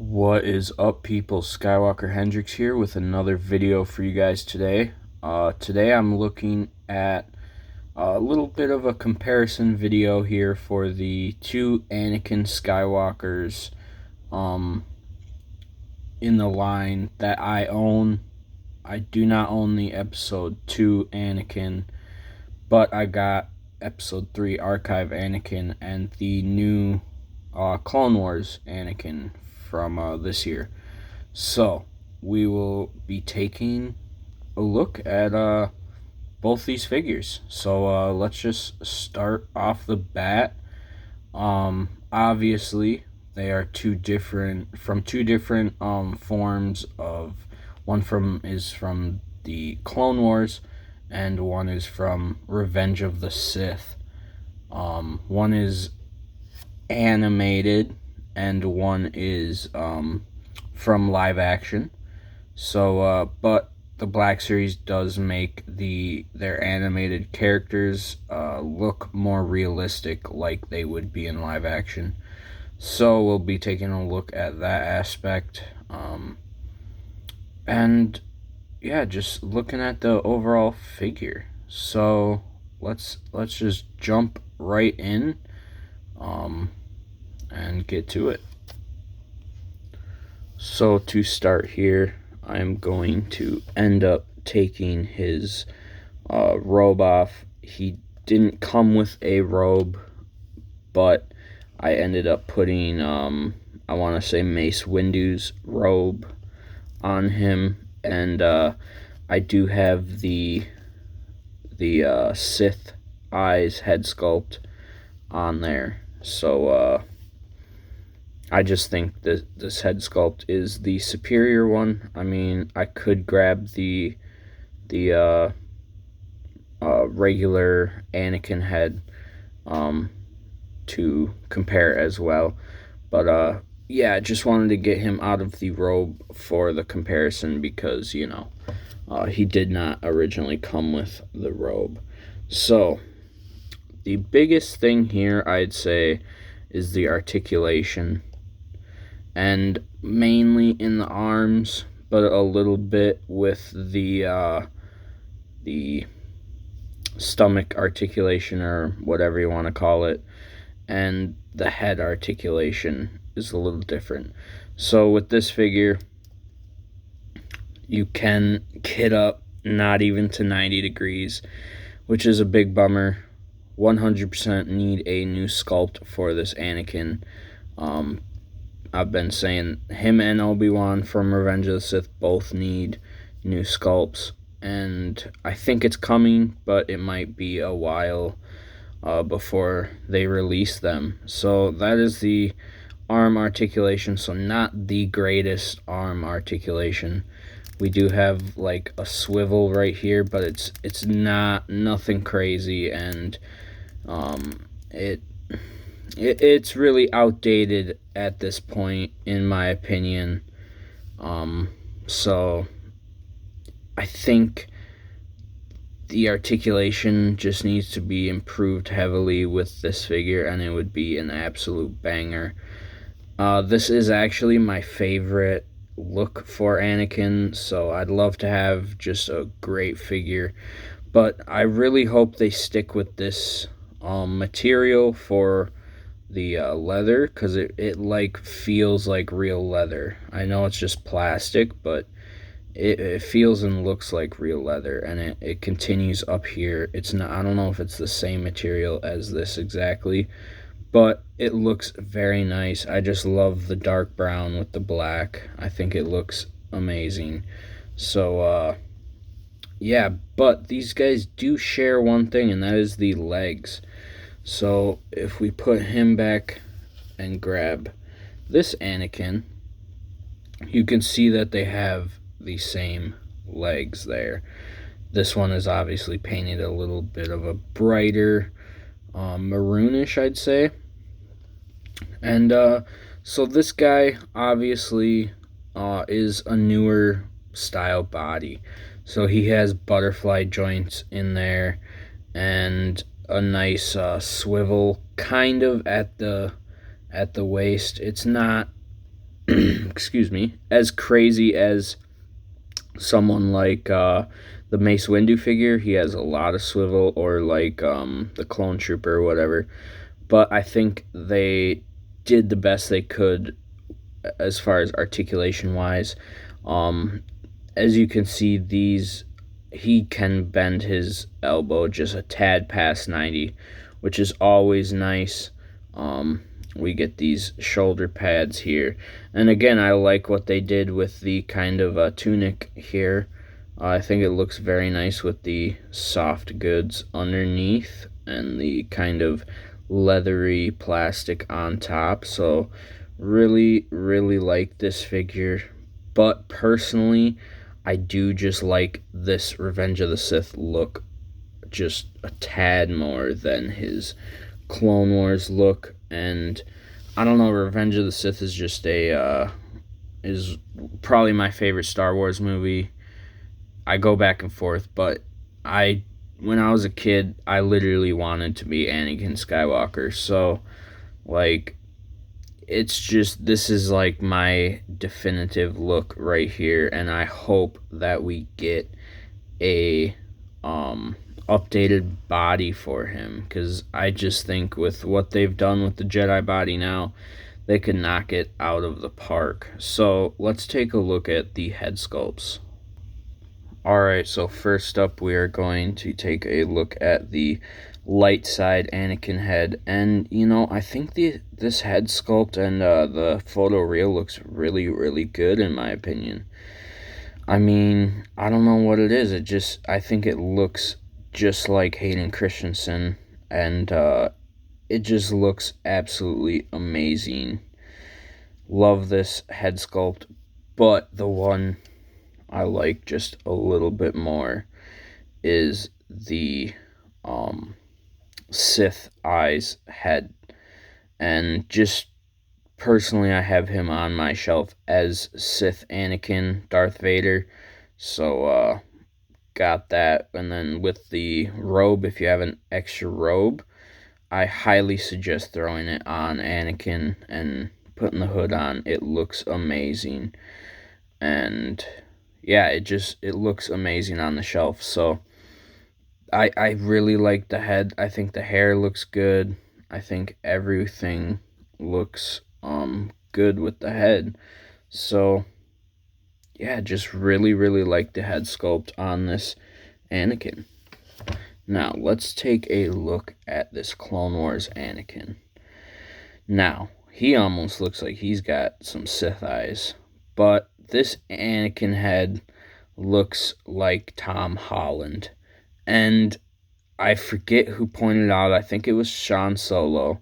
What is up, people? Skywalker Hendrix here with another video for you guys today. Today I'm looking at a little bit of a comparison video here for the two Anakin Skywalkers in the line that I own. I do not own the Episode 2 Anakin, but I got Episode 3 Archive Anakin and the new Clone Wars Anakin from this year. So we will be taking a look at both these figures. So let's just start off the bat. Obviously they are two different forms of one is from the Clone Wars and one is from Revenge of the Sith. One is animated and one is from live action. So but the Black Series does make their animated characters look more realistic, like they would be in live action. So we'll be taking a look at that aspect, and yeah, just looking at the overall figure. So let's just jump right in and get to it. So to start here, I'm going to end up taking his robe off. He didn't come with a robe, but I ended up putting I want to say Mace Windu's robe on him, and I do have the Sith eyes head sculpt on there. So I just think that this head sculpt is the superior one. I mean, I could grab the regular Anakin head to compare as well, but yeah, I just wanted to get him out of the robe for the comparison because, you know, he did not originally come with the robe. So the biggest thing here, I'd say, is the articulation, and mainly in the arms, but a little bit with the stomach articulation, or whatever you want to call it, and the head articulation is a little different. So with this figure, you can get up not even to 90 degrees, which is a big bummer. 100% need a new sculpt for this Anakin. I've been saying him and Obi-Wan from Revenge of the Sith both need new sculpts, and I think it's coming, but it might be a while before they release them. So that is the arm articulation. So not the greatest arm articulation. We do have like a swivel right here, but it's nothing crazy, and it's really outdated at this point, in my opinion. So I think the articulation just needs to be improved heavily with this figure, and it would be an absolute banger. This is actually my favorite look for Anakin, so I'd love to have just a great figure, but I really hope they stick with this material for the leather, because it like feels like real leather. I know it's just plastic, but it feels and looks like real leather, and it continues up here. It's not, I don't know if it's the same material as this exactly, but it looks very nice. I just love the dark brown with the black. I think it looks amazing. So yeah, but these guys do share one thing, and that is the legs. So if we put him back and grab this Anakin, you can see that they have the same legs there. This one is obviously painted a little bit of a brighter maroonish, I'd say. And so this guy obviously is a newer style body. So he has butterfly joints in there, and a nice swivel kind of at the waist. It's not excuse me, as crazy as someone like the Mace Windu figure. He has a lot of swivel, or like the Clone Trooper or whatever. But I think they did the best they could as far as articulation wise. Um, as you can see, he can bend his elbow just a tad past 90, which is always nice. Um, we get these shoulder pads here. And again, I like what they did with the kind of tunic here. I think it looks very nice with the soft goods underneath and the kind of leathery plastic on top. So, really, really like this figure. But personally, I do just like this Revenge of the Sith look just a tad more than his Clone Wars look. And I don't know, Revenge of the Sith is just is probably my favorite Star Wars movie. I go back and forth, but I when I was a kid, I literally wanted to be Anakin Skywalker. So, like, it's just, this is like my definitive look right here, and I hope that we get a updated body for him, because I just think with what they've done with the Jedi body now, they could knock it out of the park. So let's take a look at the head sculpts. Alright, so first up we are going to take a look at the light side Anakin head. And, I think this head sculpt and the photo reel looks really, really good in my opinion. I mean, I don't know what it is. I think it looks just like Hayden Christensen. And it just looks absolutely amazing. Love this head sculpt. But the one I like just a little bit more is the Sith eyes head. And just personally, I have him on my shelf as Sith Anakin Darth Vader. So got that. And then with the robe, if you have an extra robe, I highly suggest throwing it on Anakin and putting the hood on. It looks amazing. And yeah, it looks amazing on the shelf. So I really like the head. I think the hair looks good. I think everything looks good with the head. So yeah, just really, really like the head sculpt on this Anakin. Now let's take a look at this Clone Wars Anakin. Now, he almost looks like he's got some Sith eyes, but this Anakin head looks like Tom Holland. And I forget who pointed out, I think it was Sean Solo.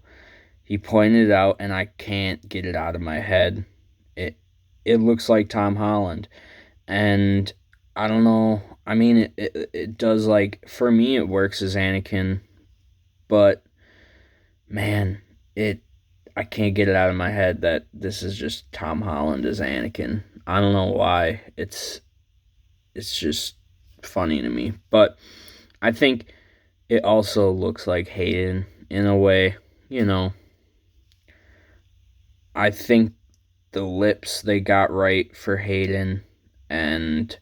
He pointed it out, and I can't get it out of my head. It looks like Tom Holland. And I don't know. I mean, it does, like, for me, it works as Anakin. But, man, I can't get it out of my head that this is just Tom Holland as Anakin. I don't know why. It's just funny to me. But I think it also looks like Hayden in a way. I think the lips they got right for Hayden, and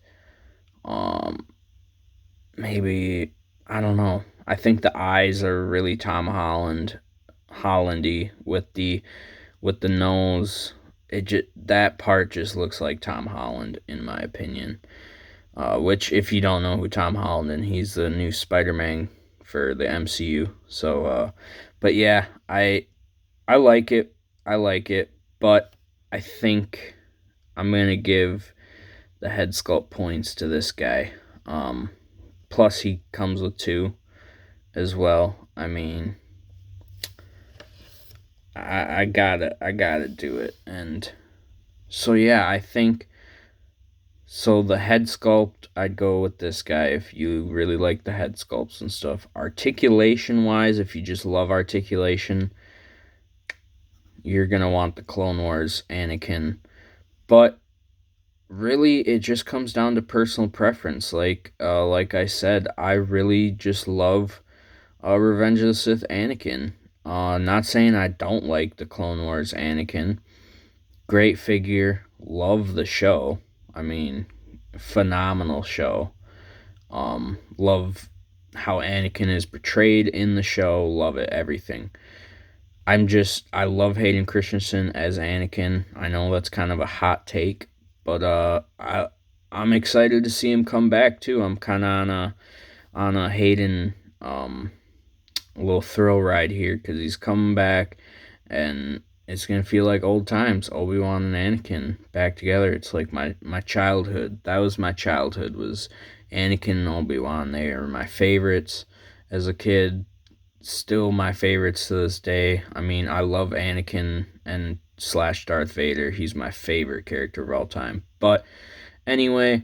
maybe, I don't know. I think the eyes are really Tom Hollandy with the nose. That part just looks like Tom Holland in my opinion. Which, if you don't know who Tom Holland is, he's the new Spider-Man for the MCU. So, but yeah, I like it. I like it, but I think I'm gonna give the head sculpt points to this guy. Plus he comes with 2 as well. I mean, I gotta do it. And so yeah, I think so. The head sculpt, I'd go with this guy if you really like the head sculpts and stuff. Articulation wise, if you just love articulation, you're gonna want the Clone Wars Anakin. But really, it just comes down to personal preference. Like I said, I really just love Revenge of the Sith Anakin. Not saying I don't like the Clone Wars Anakin. Great figure. Love the show. I mean, phenomenal show. Love how Anakin is portrayed in the show. Love it. Everything. I love Hayden Christensen as Anakin. I know that's kind of a hot take, but I'm excited to see him come back too. I'm kind of on a Hayden little thrill ride here because he's coming back, and it's gonna feel like old times. Obi-Wan and Anakin back together. It's like my childhood. That was my childhood. Was Anakin and Obi-Wan. They are my favorites as a kid. Still my favorites to this day. I mean, I love Anakin and slash Darth Vader. He's my favorite character of all time. But anyway,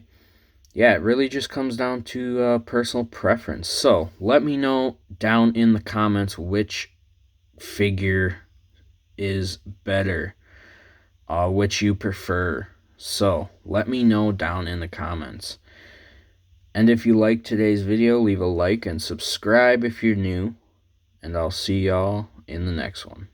yeah, it really just comes down to personal preference. So let me know down in the comments which figure is better, which you prefer. So let me know down in the comments. And if you liked today's video, leave a like and subscribe if you're new. And I'll see y'all in the next one.